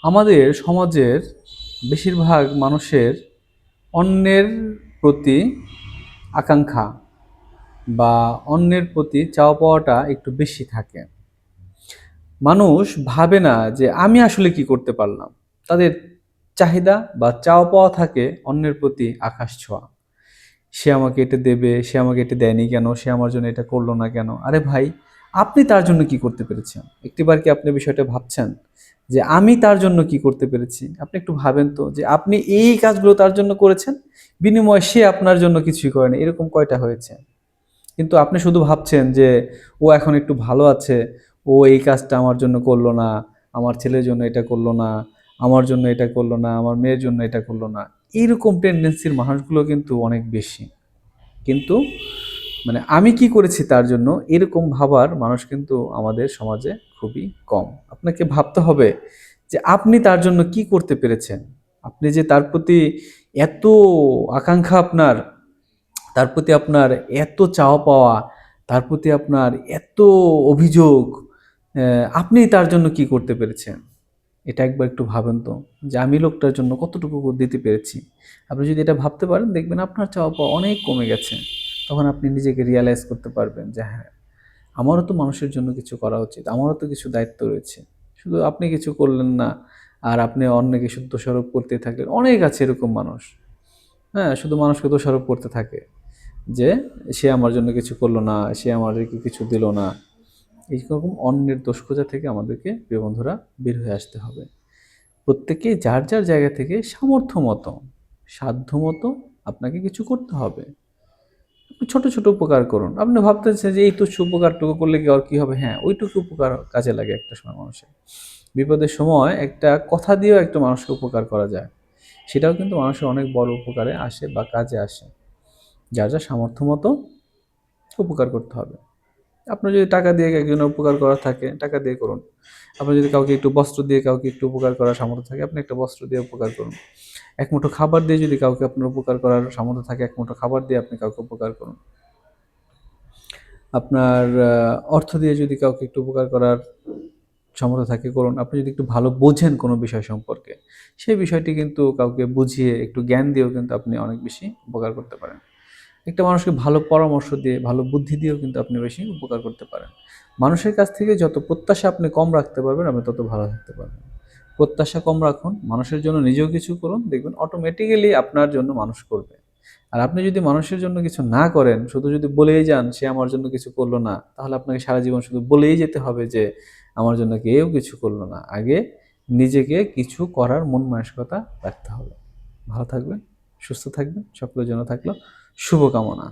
আমাদের সমাজের বেশিরভাগ মানুষের অন্যের প্রতি আকাঙ্ক্ষা বা অন্যের প্রতি চাওয়া পাওয়াটা একটু বেশি থাকে। মানুষ ভাবে না যে আমি আসলে কি করতে পারলাম। তাদের চাহিদা বা চাওয়া পাওয়া থাকে অন্যের প্রতি আকাশ ছোঁয়া। সে আমাকে এটা দেবে, সে আমাকে এটা দেয়নি কেন, সে আমার জন্য এটা করলো না কেন। আরে ভাই, আপনি তার জন্য কি করতে পেরেছেন? একটিবার কি আপনি বিষয়টা ভাবছেন যে আমি তার জন্য কি করতে পেরেছি? আপনি একটু ভাবেন তো যে আপনি এই কাজগুলো তার জন্য করেছেন, বিনিময়ে সে আপনার জন্য কিছুই করেনি। এরকম কয়টা হয়েছে? কিন্তু আপনি শুধু ভাবছেন যে ও এখন একটু ভালো আছে, ও এই কাজটা আমার জন্য করলো না, আমার ছেলের জন্য এটা করলো না, আমার জন্য এটা করলো না, আমার মেয়ের জন্য এটা করলো না। এইরকম টেন্ডেন্সির মানুষগুলো কিন্তু অনেক বেশি। কিন্তু মানে আমি কি করেছি তার জন্য এরকম ভাবার মানুষ কিন্তু আমাদের সমাজে খুবই কম। আপনাকে ভাবতে হবে যে আপনি তার জন্য কি করতে পেরেছেন। আপনি যে তার প্রতি এত আকাঙ্ক্ষা আপনার, তার প্রতি আপনার এত চাওয়া পাওয়া, তার প্রতি আপনার এত অভিযোগ, আপনি তার জন্য কি করতে পেরেছেন? এটা একবার একটু ভাবেন তো যে আমি লোকটার জন্য কতটুকু দিতে পেরেছি। আপনি যদি এটা ভাবতে পারেন দেখবেন আপনার চাওয়া পাওয়া অনেক কমে গেছে। তখন আপনি নিজেকে রিয়ালাইজ করতে পারবেন যে হ্যাঁ, আমারও তো মানুষের জন্য কিছু করা উচিত, আমারও তো কিছু দায়িত্ব রয়েছে। শুধু আপনি কিছু করলেন না আর আপনি অন্যকে শুধু দোষারোপ করতে থাকলেন। অনেক আছে এরকম মানুষ। হ্যাঁ, শুধু মানুষকে দোষারোপ করতে থাকে যে সে আমার জন্য কিছু করলো না, সে আমাদেরকে কিছু দিল না। এইরকম অন্যের দোষ খোঁজা থেকে আমাদেরকে প্রিয় বন্ধুরা বের হয়ে আসতে হবে। প্রত্যেকেই যার যার জায়গা থেকে সামর্থ্য মতো, সাধ্য মতো আপনাকে কিছু করতে হবে। আপনি ছোট ছোট উপকার করুন। আপনি ভাবতেছেন যে এই তুচ্ছ উপকারটুকু করলে কি আর কি হবে? হ্যাঁ, ওইটুকু উপকার কাজে লাগে একটা সময় মানুষের। বিপদের সময় একটা কথা দিয়েও একটা মানুষকে উপকার করা যায়। সেটাও কিন্তু মানুষের অনেক বড় উপকারে আসে বা কাজে আসে। যার যার সামর্থ্য মতো উপকার করতে হবে। আপনার যদি টাকা দিয়ে একজনের উপকার করার থাকে, টাকা দিয়ে করুন। আপনার যদি কাউকে একটু বস্ত্র দিয়ে কাউকে একটু উপকার করার সামর্থ্য থাকে, আপনি একটা বস্ত্র দিয়ে উপকার করুন। এক মুঠো খাবার দিয়ে যদি কাউকে আপনার উপকার করার সামর্থ্য থাকে, এক মুঠো খাবার দিয়ে আপনি কাউকে উপকার করুন। আপনার অর্থ দিয়ে যদি কাউকে একটু উপকার করার সামর্থ্য থাকে করুন। আপনি যদি একটু ভালো বোঝেন কোনো বিষয় সম্পর্কে, সেই বিষয়টি কিন্তু কাউকে বুঝিয়ে একটু জ্ঞান দিয়েও কিন্তু আপনি অনেক বেশি উপকার করতে পারেন। একটা মানুষকে ভালো পরামর্শ দিয়ে, ভালো বুদ্ধি দিয়েও কিন্তু আপনি বেশি উপকার করতে পারেন। মানুষের কাছ থেকে যত প্রত্যাশা আপনি কম রাখতে পারবেন, আপনি তত ভালো থাকতে পারবেন। প্রত্যাশা কম রাখুন, মানুষের জন্য নিজেও কিছু করুন, দেখবেন অটোমেটিক্যালি আপনার জন্য মানুষ করবে। আর আপনি যদি মানুষের জন্য কিছু না করেন, শুধু যদি বলেই যান সে আমার জন্য কিছু করলো না, তাহলে আপনাকে সারা জীবন শুধু বলেই যেতে হবে যে আমার জন্য কেউ কিছু করলো না। আগে নিজেকে কিছু করার মন মানসিকতা রাখতে হবে। ভালো থাকবেন, সুস্থ থাকবেন, সকলের জন্য থাকলো শুভকামনা।